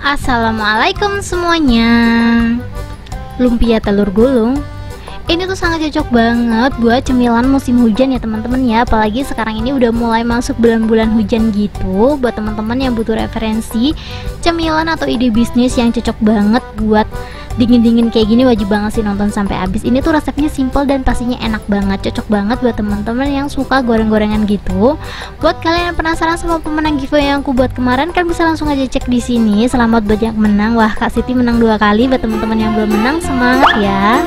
Assalamualaikum semuanya. Lumpia telur gulung ini tuh sangat cocok banget buat cemilan musim hujan ya teman-teman ya. Apalagi sekarang ini udah mulai masuk bulan-bulan hujan gitu. Buat teman-teman yang butuh referensi cemilan atau ide bisnis yang cocok banget buat dingin-dingin kayak gini, wajib banget sih nonton sampai habis. Ini tuh resepnya simple dan pastinya enak banget. Cocok banget buat teman-teman yang suka goreng-gorengan gitu. Buat kalian yang penasaran sama pemenang giveaway yang aku buat kemarin, kan bisa langsung aja cek di sini. Selamat buat yang menang. Wah, Kak Siti menang 2 kali. Buat teman-teman yang belum menang, semangat ya.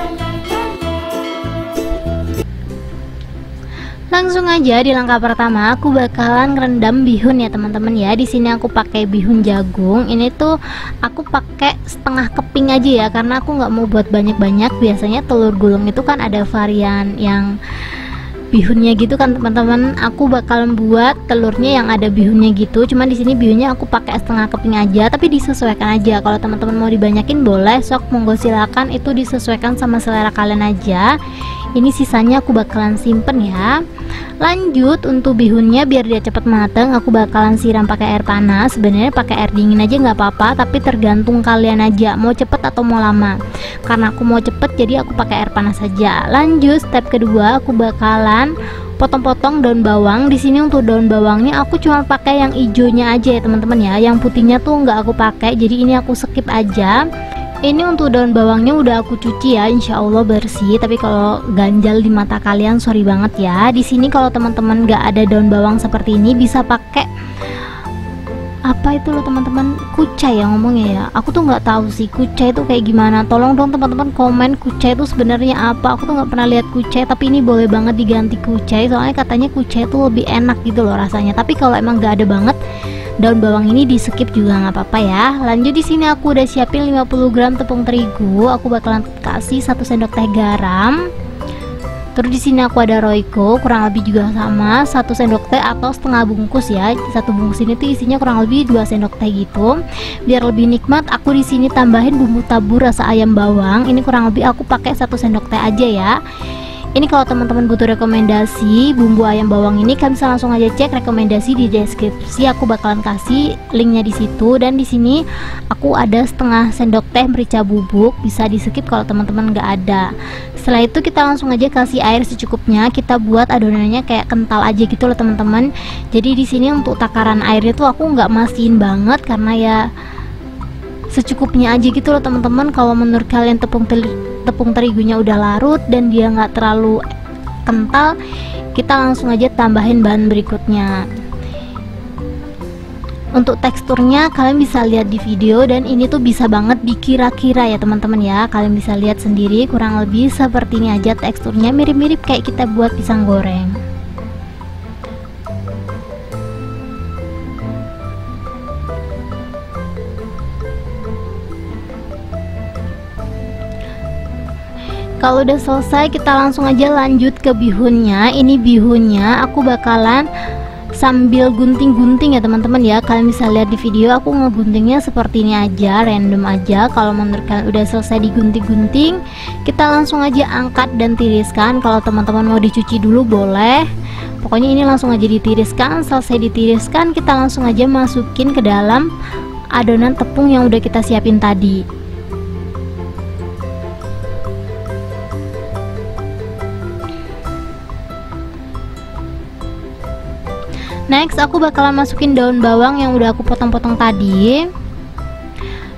Langsung aja di langkah pertama aku bakalan ngerendam bihun ya teman-teman ya. Di sini aku pakai bihun jagung. Ini tuh aku pakai setengah keping aja ya, karena aku nggak mau buat banyak-banyak. Biasanya telur gulung itu kan ada varian yang bihunnya gitu kan teman-teman. Aku bakalan buat telurnya yang ada bihunnya gitu. Cuman di sini bihunnya aku pakai setengah keping aja, tapi disesuaikan aja. Kalau teman-teman mau dibanyakin boleh, sok monggo silakan. Itu disesuaikan sama selera kalian aja. Ini sisanya aku bakalan simpen ya. Lanjut untuk bihunnya, biar dia cepet mateng, aku bakalan siram pakai air panas. Sebenarnya pakai air dingin aja nggak apa-apa, tapi tergantung kalian aja mau cepet atau mau lama. Karena aku mau cepet, jadi aku pakai air panas saja. Lanjut step kedua, aku bakalan potong-potong daun bawang. Di sini untuk daun bawangnya aku cuma pakai yang hijaunya aja ya teman-teman ya. Yang putihnya tuh nggak aku pakai, jadi ini aku skip aja. Ini untuk daun bawangnya udah aku cuci ya, insya Allah bersih. Tapi kalau ganjal di mata kalian, sorry banget ya. Di sini kalau teman-teman nggak ada daun bawang seperti ini, bisa pakai apa itu loh teman-teman, kucai ya ngomongnya ya. Aku tuh nggak tahu sih kucai itu kayak gimana. Tolong dong teman-teman komen kucai itu sebenarnya apa. Aku tuh nggak pernah lihat kucai, tapi ini boleh banget diganti kucai. Soalnya katanya kucai itu lebih enak gitu loh rasanya. Tapi kalau emang nggak ada banget daun bawang ini, di skip juga nggak apa-apa ya. Lanjut di sini aku udah siapin 50 gram tepung terigu. Aku bakalan kasih 1 sendok teh garam. Terus di sini aku ada Royco, kurang lebih juga sama 1 sendok teh atau setengah bungkus ya. 1 bungkus ini tuh isinya kurang lebih 2 sendok teh gitu. Biar lebih nikmat, aku di sini tambahin bumbu tabur rasa ayam bawang. Ini kurang lebih aku pakai 1 sendok teh aja ya. Ini kalau teman-teman butuh rekomendasi bumbu ayam bawang ini, kan bisa langsung aja cek rekomendasi di deskripsi. Aku bakalan kasih linknya di situ. Dan di sini aku ada setengah sendok teh merica bubuk, bisa di skip kalau teman-teman nggak ada. Setelah itu kita langsung aja kasih air secukupnya. Kita buat adonannya kayak kental aja gitu loh teman-teman. Jadi di sini untuk takaran airnya tuh aku nggak masihin banget, karena ya secukupnya aja gitu loh teman-teman. Kalau menurut kalian tepung terigunya udah larut dan dia nggak terlalu kental, kita langsung aja tambahin bahan berikutnya. Untuk teksturnya kalian bisa lihat di video, dan ini tuh bisa banget dikira-kira ya teman-teman ya. Kalian bisa lihat sendiri, kurang lebih seperti ini aja teksturnya, mirip-mirip kayak kita buat pisang goreng. Kalau udah selesai, kita langsung aja lanjut ke bihunnya. Ini bihunnya aku bakalan sambil gunting-gunting ya teman-teman ya. Kalian bisa lihat di video aku ngeguntingnya seperti ini aja, random aja. Kalau menurut kalian udah selesai digunting-gunting, kita langsung aja angkat dan tiriskan. Kalau teman-teman mau dicuci dulu boleh, pokoknya ini langsung aja ditiriskan. Selesai ditiriskan, kita langsung aja masukin ke dalam adonan tepung yang udah kita siapin tadi. Next aku bakalan masukin daun bawang yang udah aku potong-potong tadi,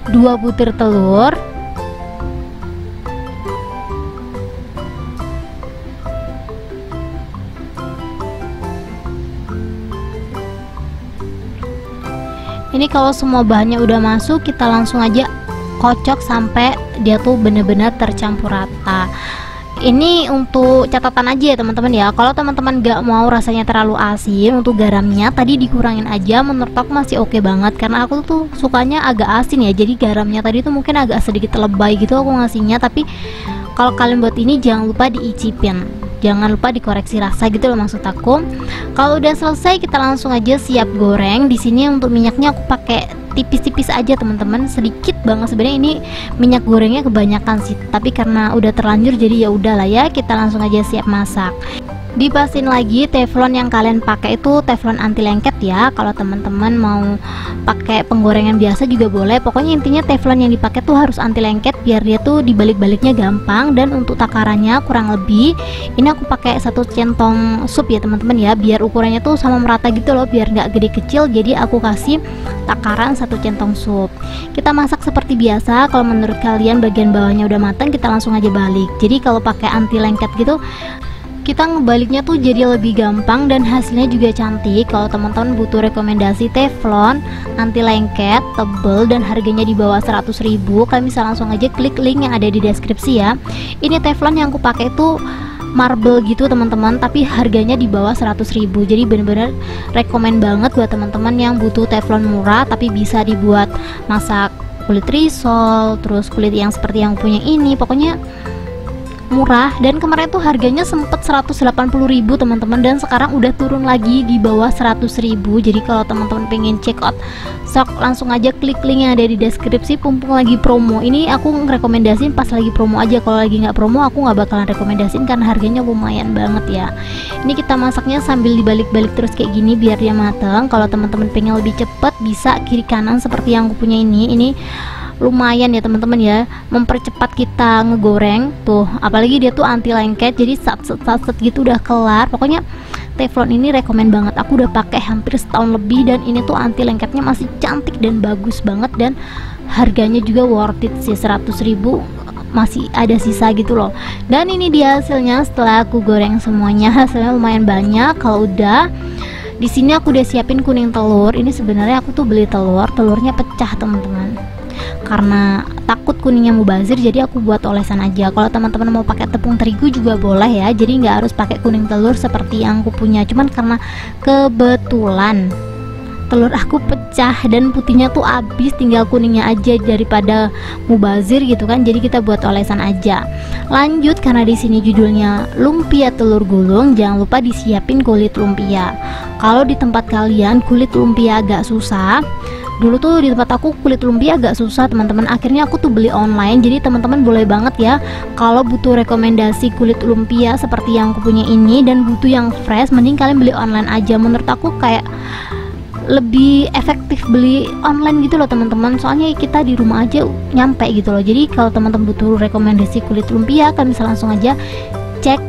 2 butir telur, ini kalau semua bahannya udah masuk, kita langsung aja kocok sampai dia tuh bener-bener tercampur rata. Ini untuk catatan aja ya teman-teman ya. Kalau teman-teman gak mau rasanya terlalu asin, untuk garamnya tadi dikurangin aja. Menurut aku masih oke banget, karena aku tuh sukanya agak asin ya. Jadi garamnya tadi tuh mungkin agak sedikit lebay gitu aku ngasihnya. Tapi kalau kalian buat ini jangan lupa diicipin, jangan lupa dikoreksi rasa gitu loh maksud aku. Kalau udah selesai, kita langsung aja siap goreng. Di sini untuk minyaknya aku pakai tipis-tipis aja teman-teman, sedikit banget. Sebenarnya ini minyak gorengnya kebanyakan sih, tapi karena udah terlanjur jadi ya udahlah ya, kita langsung aja siap masak. Dipasin lagi teflon yang kalian pakai itu teflon anti lengket ya. Kalau teman-teman mau pakai penggorengan biasa juga boleh. Pokoknya intinya teflon yang dipakai tuh harus anti lengket biar dia tuh dibalik-baliknya gampang. Dan untuk takarannya kurang lebih ini aku pakai 1 centong sup ya teman-teman ya, biar ukurannya tuh sama merata gitu loh, biar nggak gede kecil. Jadi aku kasih takaran 1 centong sup. Kita masak seperti biasa. Kalau menurut kalian bagian bawahnya udah matang, kita langsung aja balik. Jadi kalau pakai anti lengket gitu kita ngebaliknya tuh jadi lebih gampang dan hasilnya juga cantik. Kalau teman-teman butuh rekomendasi teflon anti lengket tebel dan harganya di bawah 100.000, kalian bisa langsung aja klik link yang ada di deskripsi ya. Ini teflon yang aku pakai itu marble gitu teman-teman, tapi harganya di bawah 100.000. Jadi bener-bener rekomen banget buat teman-teman yang butuh teflon murah tapi bisa dibuat masak kulit risol, terus kulit yang seperti yang punya ini. Pokoknya murah, dan kemarin tuh harganya sempet 180.000 teman-teman, dan sekarang udah turun lagi di bawah 100.000. Jadi kalau teman-teman pengen check out, sok langsung aja klik link yang ada di deskripsi. Mumpung lagi promo, ini aku ngerekomendasiin pas lagi promo aja. Kalau lagi nggak promo aku nggak bakalan rekomendasiin karena harganya lumayan banget ya. Ini kita masaknya sambil dibalik-balik terus kayak gini biar dia matang. Kalau teman-teman pengen lebih cepet bisa kiri kanan seperti yang aku punya ini lumayan ya teman-teman ya, mempercepat kita ngegoreng tuh. Apalagi dia tuh anti lengket, jadi sat gitu udah kelar. Pokoknya teflon ini rekomen banget. Aku udah pakai hampir setahun lebih dan ini tuh anti lengketnya masih cantik dan bagus banget, dan harganya juga worth it sih. 100.000 masih ada sisa gitu loh. Dan ini dia hasilnya setelah aku goreng semuanya. Hasilnya lumayan banyak. Kalau udah di sini aku udah siapin kuning telur. Ini sebenarnya aku tuh beli telurnya pecah teman-teman, karena takut kuningnya mubazir, jadi aku buat olesan aja. Kalau teman-teman mau pakai tepung terigu juga boleh ya, jadi nggak harus pakai kuning telur seperti yang aku punya. Cuman karena kebetulan telur aku pecah dan putihnya tuh habis, tinggal kuningnya aja daripada mubazir gitu kan, jadi kita buat olesan aja. Lanjut, karena di sini judulnya lumpia telur gulung, jangan lupa disiapin kulit lumpia. Kalau di tempat kalian kulit lumpia agak susah, dulu tuh di tempat aku kulit lumpia agak susah teman-teman, akhirnya aku tuh beli online. Jadi teman-teman boleh banget ya kalau butuh rekomendasi kulit lumpia seperti yang aku punya ini dan butuh yang fresh, mending kalian beli online aja. Menurut aku kayak lebih efektif beli online gitu loh teman-teman, soalnya kita di rumah aja nyampe gitu loh. Jadi kalau teman-teman butuh rekomendasi kulit lumpia, kalian bisa langsung aja cek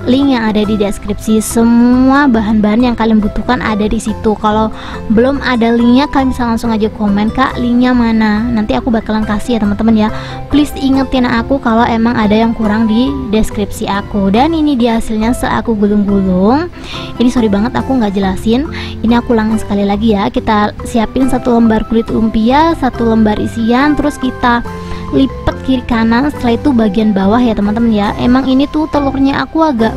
link yang ada di deskripsi. Semua bahan-bahan yang kalian butuhkan ada di situ. Kalau belum ada linknya, kalian bisa langsung aja komen, Kak linknya mana, nanti aku bakalan kasih ya teman-teman ya. Please ingetin aku kalau emang ada yang kurang di deskripsi aku. Dan ini dia hasilnya setelah aku gulung-gulung. Ini sorry banget aku nggak jelasin, ini aku ulangin sekali lagi ya. Kita siapin 1 lembar kulit lumpia, 1 lembar isian, terus kita lipat kiri kanan. Setelah itu bagian bawah ya teman-teman ya. Emang ini tuh telurnya aku agak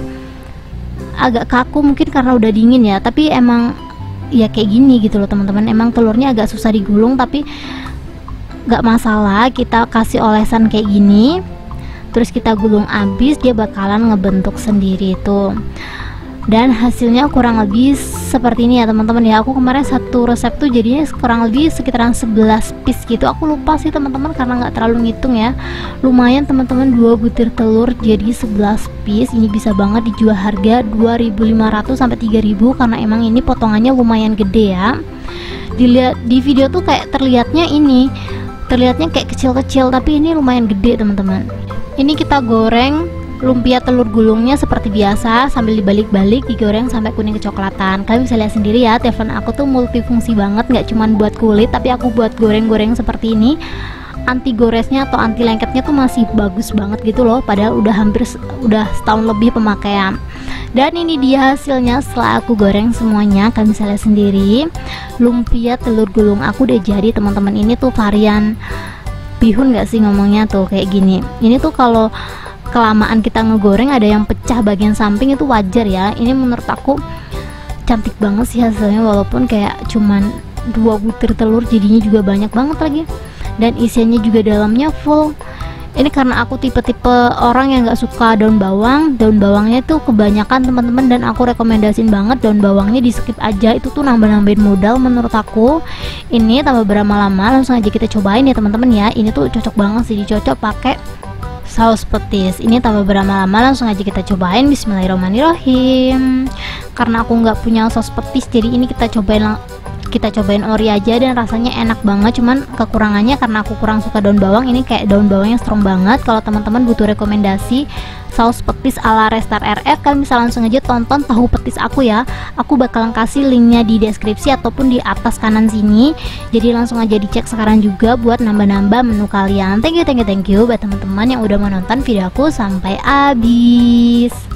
kaku mungkin karena udah dingin ya, tapi emang ya kayak gini gitu loh teman-teman. Emang telurnya agak susah digulung, tapi nggak masalah, kita kasih olesan kayak gini terus kita gulung abis, dia bakalan ngebentuk sendiri tuh. Dan hasilnya kurang lebih seperti ini ya teman-teman ya. Aku kemarin satu resep tuh jadinya kurang lebih sekitaran 11 piece gitu. Aku lupa sih teman-teman karena nggak terlalu ngitung ya. Lumayan teman-teman, 2 butir telur jadi 11 piece. Ini bisa banget dijual harga 2.500 sampai 3.000 karena emang ini potongannya lumayan gede ya. Dilihat di video tuh kayak terlihatnya kayak kecil-kecil, tapi ini lumayan gede teman-teman. Ini kita goreng lumpia telur gulungnya seperti biasa sambil dibalik-balik, digoreng sampai kuning kecoklatan. Kalian bisa lihat sendiri ya, teflon aku tuh multifungsi banget, nggak cuman buat kulit tapi aku buat goreng-goreng seperti ini. Anti goresnya atau anti lengketnya tuh masih bagus banget gitu loh, padahal udah setahun lebih pemakaian. Dan ini dia hasilnya setelah aku goreng semuanya. Kalian bisa lihat sendiri, lumpia telur gulung aku udah jadi teman-teman. Ini tuh varian bihun nggak sih ngomongnya tuh kayak gini. Ini tuh kalau kelamaan kita ngegoreng ada yang pecah bagian samping itu wajar ya. Ini menurut aku cantik banget sih hasilnya, walaupun kayak cuman 2 butir telur jadinya juga banyak banget lagi, dan isiannya juga dalamnya full. Ini karena aku tipe-tipe orang yang nggak suka daun bawang. Daun bawangnya tuh kebanyakan teman-teman, dan aku rekomendasiin banget daun bawangnya di skip aja, itu tuh nambah-nambahin modal menurut aku. Ini tambah berlama-lama, langsung aja kita cobain ya teman-teman ya. Ini tuh cocok banget sih, dicocok pakai saus petis. Ini tanpa berlama-lama langsung aja kita cobain. Bismillahirrahmanirrahim. Karena aku nggak punya saus petis, jadi ini kita cobain ori aja, dan rasanya enak banget. Cuman kekurangannya karena aku kurang suka daun bawang, ini kayak daun bawang yang strong banget. Kalau teman-teman butuh rekomendasi saus petis ala Restar RF, kalian bisa langsung aja tonton tahu petis aku ya. Aku bakalan kasih linknya di deskripsi ataupun di atas kanan sini, jadi langsung aja dicek sekarang juga buat nambah-nambah menu kalian. Thank you buat teman-teman yang udah menonton video aku sampai habis.